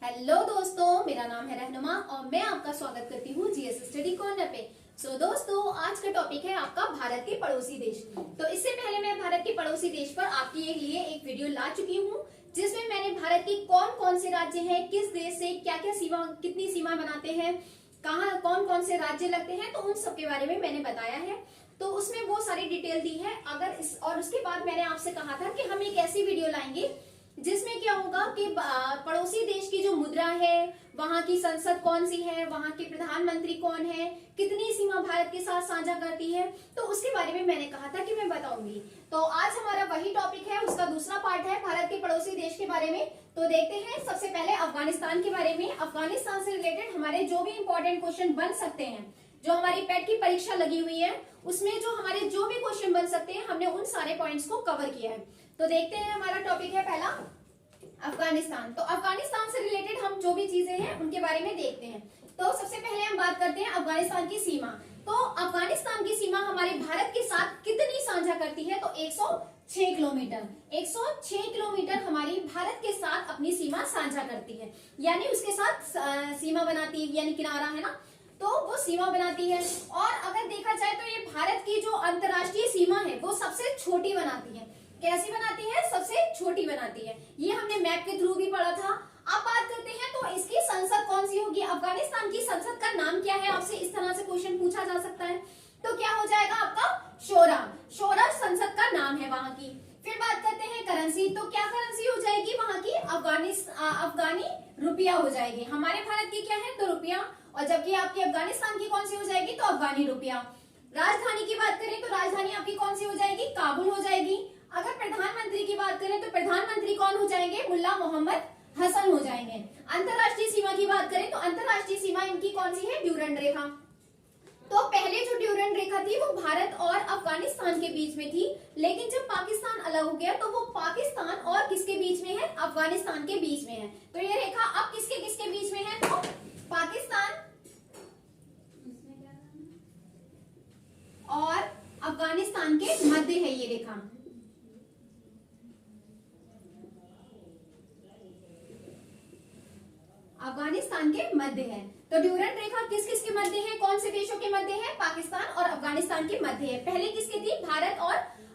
Hello दोस्तों, मेरा नाम है रहनुमा और मैं आपका स्वागत करती हूँ जीएस स्टडी कॉर्नर पे। दोस्तों, आज का टॉपिक है आपका भारत के पड़ोसी देश। तो इससे पहले मैं भारत के पड़ोसी देश पर आपके लिए एक वीडियो ला चुकी हूँ, जिसमें मैंने भारत के कौन कौन से राज्य हैं, किस देश से क्या क्या सीमा, कितनी सीमा बनाते हैं, कहाँ कौन कौन से राज्य लगते हैं, तो उन सब के बारे में मैंने बताया है। तो उसमें वो सारी डिटेल दी है। और उसके बाद मैंने आपसे कहा था कि हम एक ऐसी वीडियो लाएंगे जिसमें क्या होगा कि पड़ोसी देश की जो मुद्रा है, वहां की संसद कौन सी है, वहां के प्रधानमंत्री कौन है, कितनी सीमा भारत के साथ साझा करती है, तो उसके बारे में मैंने कहा था कि मैं बताऊंगी। तो आज हमारा वही टॉपिक है, उसका दूसरा पार्ट है भारत के पड़ोसी देश के बारे में। तो देखते हैं सबसे पहले अफगानिस्तान के बारे में। अफगानिस्तान से रिलेटेड हमारे जो भी इंपॉर्टेंट क्वेश्चन बन सकते हैं, जो हमारी पेट की परीक्षा लगी हुई है उसमें जो हमारे जो भी क्वेश्चन बन सकते हैं, हमने उन सारे पॉइंट्स को कवर किया है। तो देखते हैं, हमारा टॉपिक है पहला अफगानिस्तान। तो अफगानिस्तान से रिलेटेड हम जो भी चीजें हैं उनके बारे में देखते हैं। तो सबसे पहले हम बात करते हैं अफगानिस्तान की सीमा। तो अफगानिस्तान की सीमा हमारे भारत के साथ कितनी साझा करती है, तो 106 किलोमीटर। 106 किलोमीटर हमारी भारत के साथ अपनी सीमा साझा करती है, यानी उसके साथ सीमा बनाती है, यानी किनारा है ना, तो वो सीमा बनाती है। और अगर देखा जाए तो ये भारत की जो अंतर्राष्ट्रीय सीमा है वो सबसे छोटी बनाती है। कैसी बनाती है? सबसे छोटी बनाती है। ये हमने मैप के थ्रू भी पढ़ा था। अब बात करते हैं तो इसकी संसद कौन सी होगी। अफगानिस्तान की संसद का नाम क्या है, आपसे इस तरह से क्वेश्चन पूछा जा सकता है। तो क्या हो जाएगा आपका? शोरा। शोरा संसद का नाम है वहां की। फिर बात करते हैं करेंसी। तो क्या करेंसी हो जाएगी वहां की? अफगानी रुपया हो जाएगी। हमारे भारत की क्या है? तो रुपया। और जबकि आपकी अफगानिस्तान की कौन सी हो जाएगी? तो अफगानी रुपया। राजधानी की बात करें तो राजधानी आपकी कौन सी हो जाएगी? काबुल हो जाएगी। अगर प्रधानमंत्री की बात करें तो प्रधानमंत्री कौन हो जाएंगे? मुल्ला मोहम्मद हसन हो जाएंगे। अंतरराष्ट्रीय सीमा की बात करें तो अंतरराष्ट्रीय सीमा इनकी कौन सी है? ड्यूरंड रेखा। तो पहले जो ड्यूरंड रेखा थी वो भारत और अफगानिस्तान के बीच में थी, लेकिन जब पाकिस्तान अलग हो गया तो वो पाकिस्तान और किसके बीच में है? अफगानिस्तान के बीच में है। तो ये रेखा अब किसके किसके बीच में है? तो पाकिस्तान और अफगानिस्तान के मध्य है ये रेखा। अफगानिस्तान के मध्य है। तो ड्यूरंड रेखा किस किस के मध्य है? कौन से देशों के मध्य है? पाकिस्तान और अफगानिस्तान के मध्य है। पहले किसकी थी? भारत और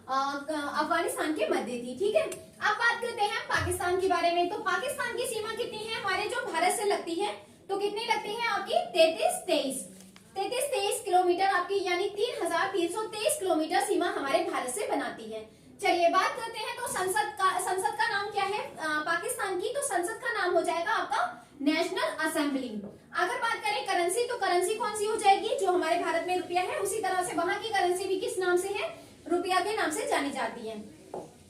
अफगानिस्तान के मध्य थी। ठीक है, अब बात करते हैं पाकिस्तान के बारे में। तो पाकिस्तान की सीमा कितनी है हमारे जो भारत से लगती है? तो कितनी लगती है आपकी? 33-23 किलोमीटर आपकी, यानी 3323 किलोमीटर सीमा हमारे भारत से बनाती है। चलिए बात करते हैं तो संसद का नाम क्या है पाकिस्तान की? तो संसद का नाम हो जाएगा आपका नेशनल असेंबली। अगर बात करें करेंसी, तो करेंसी कौन सी हो जाएगी? जो हमारे भारत में रुपया है उसी तरह से वहां की करेंसी भी किस नाम से है? रुपया के नाम से जानी जाती है।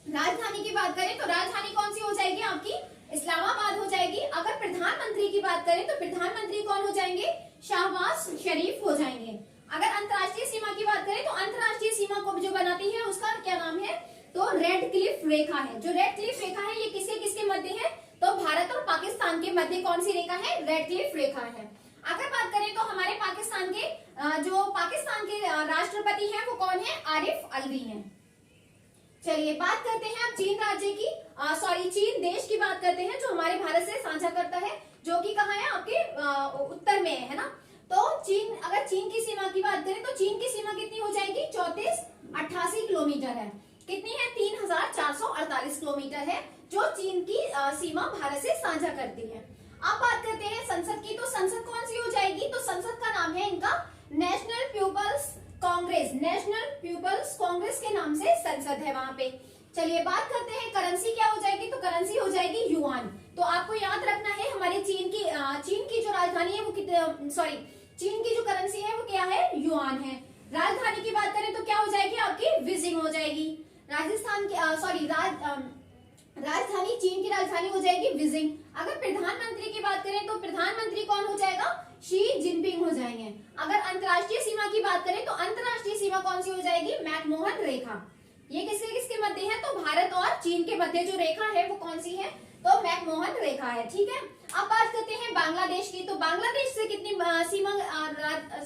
राजधानी की बात करें तो राजधानी कौन सी हो जाएगी आपकी? इस्लामाबाद हो जाएगी। अगर प्रधानमंत्री की बात करें तो प्रधानमंत्री कौन हो जाएंगे? शहबाज शरीफ हो जाएंगे। अगर अंतर्राष्ट्रीय सीमा की बात करें तो अंतर्राष्ट्रीय सीमा को जो बनाती है उसका क्या नाम है? तो रेड क्लिफ रेखा है। जो रेड क्लिफ रेखा है ये किसके किसके मध्य है? तो भारत और पाकिस्तान के मध्य कौन सी रेखा है? रेड क्लिफ रेखा है। अगर बात करें तो हमारे पाकिस्तान के राष्ट्रपति हैं वो कौन है? आरिफ अलवी हैं। चलिए बात करते हैं अब चीन राज्य की, चीन देश की बात करते हैं, जो हमारे भारत से साझा करता है, जो कि कहाँ है? आपके उत्तर में है ना। तो अगर चीन की सीमा की बात करें तो चीन की सीमा कितनी हो जाएगी? 3488 किलोमीटर है। कितनी है? 3448 किलोमीटर है जो चीन की सीमा भारत से साझा करती है। अब बात करते हैं संसद की। तो संसद कौन सी हो जाएगी? तो संसद का नाम है इनका National People's Congress. National People's Congress के नाम से संसद है वहां पे। चलिए बात करते हैं करेंसी क्या हो जाएगी? तो करेंसी हो जाएगी युआन। तो आपको याद रखना है हमारे चीन की जो राजधानी है वो चीन की जो करेंसी है वो क्या है? युआन है। राजधानी की बात करें तो क्या हो जाएगी आपकी? बीजिंग हो जाएगी। राजधानी चीन की राजधानी हो जाएगी बीजिंग। अगर प्रधानमंत्री की बात करें तो प्रधानमंत्री कौन हो जाएगा? शी जिनपिंग हो जाएंगे। अगर अंतर्राष्ट्रीय सीमा की बात करें तो अंतर्राष्ट्रीय सीमा कौन सी हो जाएगी? मैकमोहन रेखा। ये किसके मध्य है? तो भारत और चीन के मध्य जो रेखा है वो कौन सी है? तो मैकमोहन रेखा है। ठीक है, अब बात करते हैं बांग्लादेश की। तो बांग्लादेश से कितनी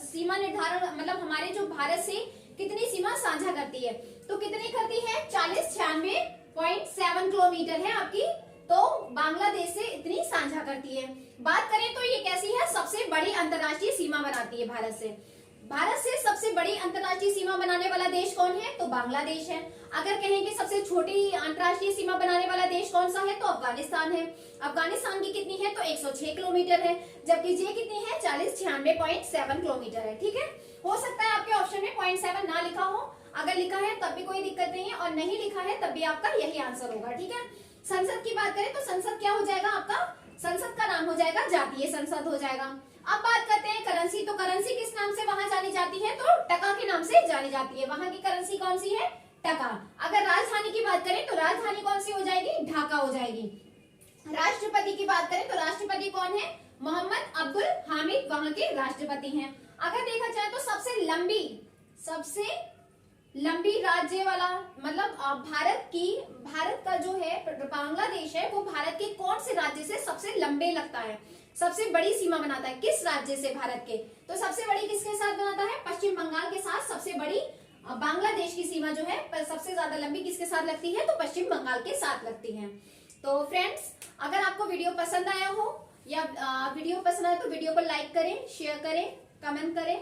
सीमा निर्धारण, मतलब हमारे जो भारत से कितनी सीमा साझा करती है? तो कितनी करती है? 4096.7 किलोमीटर है आपकी तो बांग्लादेश से इतनी साझा करती है। बात करें तो ये कैसी है, सबसे बड़ी अंतर्राष्ट्रीय सीमा बनाती है भारत से। भारत से सबसे बड़ी अंतर्राष्ट्रीय सीमा बनाने वाला देश कौन है, तो बांग्लादेश है। अगर कहें कि सबसे छोटी अंतर्राष्ट्रीय सीमा बनाने वाला देश कौन सा है, तो अफगानिस्तान है। अफगानिस्तान की कितनी है, तो 106 किलोमीटर है, जबकि ये कितनी है, 4096.7 किलोमीटर है। ठीक है, हो सकता है आपके ऑप्शन में 0.7 ना लिखा हो, अगर लिखा है तब भी कोई दिक्कत नहीं है, और नहीं लिखा है तब भी आपका यही आंसर होगा। ठीक है, संसद की बात करें तो संसद क्या हो जाएगा आपका, संसद का नाम हो जाएगा जातीय संसद हो जाएगा। अब बात करते हैं करेंसी, तो करेंसी किस नाम से वहां जानी जाती है, तो टका के नाम से जानी जाती है। वहां की करेंसी कौन सी है, टका। अगर राजधानी की बात करें तो राजधानी कौन सी हो जाएगी, ढाका हो जाएगी। राष्ट्रपति की बात करें तो राष्ट्रपति कौन है, मोहम्मद अब्दुल हामिद वहां के राष्ट्रपति हैं। अगर देखा जाए तो सबसे लंबी राज्य वाला, मतलब भारत का जो है बांग्लादेश है, वो भारत के कौन से राज्य से सबसे लंबे लगता है, सबसे बड़ी सीमा बनाता है, किस राज्य से भारत के, तो सबसे बड़ी किसके साथ बनाता है, पश्चिम बंगाल के साथ। सबसे बड़ी बांग्लादेश की सीमा जो है सबसे ज्यादा लंबी किसके साथ लगती है, तो पश्चिम बंगाल के साथ लगती है। तो फ्रेंड्स, अगर आपको वीडियो पसंद आया हो या वीडियो पसंद आए तो वीडियो को लाइक करें, शेयर करें, कमेंट करें।